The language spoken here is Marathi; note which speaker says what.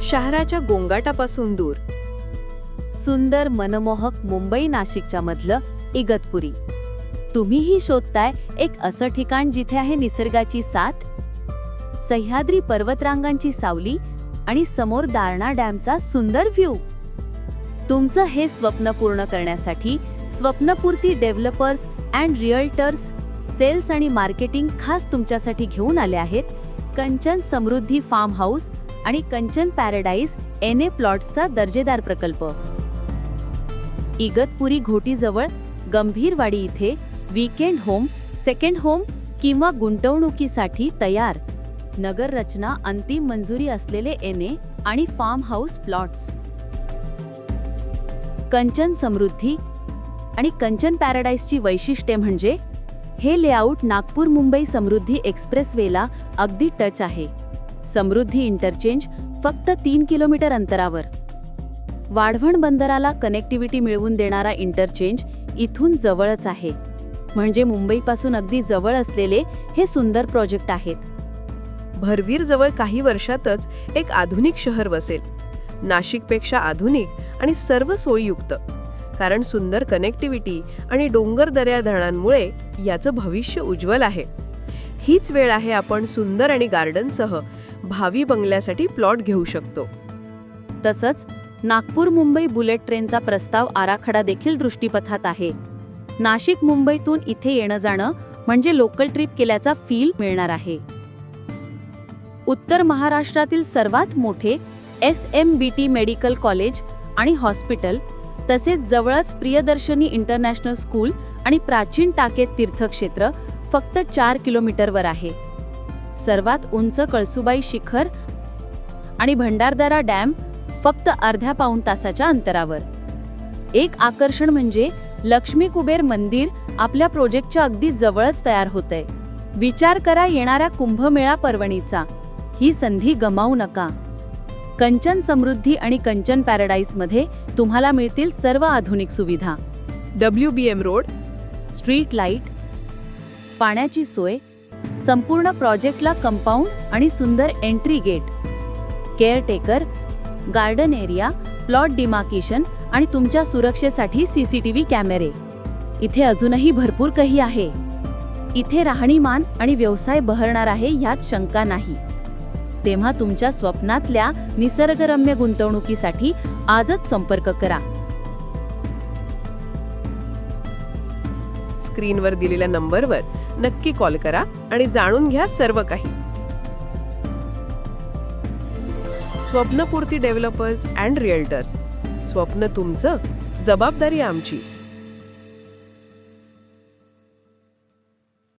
Speaker 1: शहराच्या गोंगाटापासून दूर.
Speaker 2: सुंदर मनमोहक मुंबई नाशिकच्या मधलं इगतपुरी. तुम्हीही शोधताय एक असं ठिकाण जिथे आहे निसर्गाची साथ, सह्याद्री पर्वतरांगांची सावली आणि समोर दारणा डॅमचा सुंदर व्ह्यू. तुमचं हे स्वप्न पूर्ण करण्यासाठी स्वप्नपूर्ती डेव्हलपर्स अँड रिअल्टर्स सेल्स आणि मार्केटिंग खास तुमच्यासाठी घेऊन आले आहेत कंचन समृद्धी फार्म हाऊस आणि कंचन पॅराडाईज NA प्लॉट्सचा दर्जेदार प्रकल्प. इगतपुरी घोटीजवळ गंभीरवाडी इथे वीकेंड होम, सेकंड होम किंवा गुंतवणुकीसाठी तयार नगर रचना अंतिम मंजुरी असलेले NA आणि फार्म हाऊस प्लॉट्स. कंचन समृद्धी आणि कंचन पॅराडाईजची वैशिष्ट्ये म्हणजे हे लेआउट नागपूर मुंबई समृद्धी एक्सप्रेसवेला अगदी टच आहे. समृद्धी इंटरचेंज फक्त 3 किलोमीटर अंतरावर. वाढवण बंदराला कनेक्टिव्हिटी मिळवून देणारा इंटरचेंज इथून जवळच आहे. म्हणजे मुंबईपासून अगदी जवळ असलेले हे सुंदर प्रोजेक्ट आहेत.
Speaker 1: भरवीर जवळ काही वर्षातच एक आधुनिक शहर वसेल. नाशिकपेक्षा आधुनिक आणि सर्व सोयीयुक्त. कारण सुंदर कनेक्टिव्हिटी आणि डोंगर दऱ्या धरणांमुळे याचं भविष्य उज्ज्वल आहे. हीच वेळ आहे आपण सुंदर आणि गार्डनसह भावी बंगल्यासाठी प्लॉट घेऊ शकतो.
Speaker 2: तसंच नागपूर मुंबई बुलेट ट्रेनचा प्रस्ताव आराखडा देखील दृष्टीपथात आहे. नाशिक मुंबईतून इथे येणं जाणं म्हणजे लोकल ट्रिप केल्याचा फील मिळणार आहे. उत्तर महाराष्ट्रातील सर्वात मोठे SMBT मेडिकल कॉलेज आणि हॉस्पिटल, तसेच जवळच प्रियदर्शनी इंटरनॅशनल स्कूल आणि प्राचीन टाकेत तीर्थक्षेत्र फक्त 4 किलोमीटरवर आहे. सर्वात उंच कळसुबाई शिखर आणि भंडारदरा डॅम फक्त अर्ध्या पाऊण तासाच्या अंतरावर. एक आकर्षण म्हणजे लक्ष्मी कुबेर मंदिर आपल्या प्रोजेक्टच्या अगदी जवळच तयार होतंय. विचार करा येणाऱ्या कुंभमेळा पर्वणीचा. ही संधी गमावू नका. कंचन समृद्धी आणि कंचन पॅराडाईजमध्ये तुम्हाला मिळतील सर्व आधुनिक सुविधा.
Speaker 1: WBM रोड,
Speaker 2: स्ट्रीट लाईट, पाण्याची सोय, संपूर्ण प्रोजेक्टला कंपाऊंड आणि सुंदर entry gate, caretaker, garden area, plot demarcation आणि तुमच्या सुरक्षेसाठी CCTV कॅमेरे. इथे अजूनही भरपूर काही आहे. इथे राहणीमान आणि व्यवसाय बहरणार आहे यात शंका नाही. तेव्हा तुमच्या स्वप्नातल्या निसर्गरम्य गुंतवणुकीसाठी आजच संपर्क करा.
Speaker 1: स्क्रीनवर दिलेल्या नंबरवर नक्की कॉल करा आणि जाणून घ्या सर्व काही. स्वप्नपूर्ती डेव्हलपर्स अँड रिअल्टर्स. स्वप्न तुमचं, जबाबदारी आमची.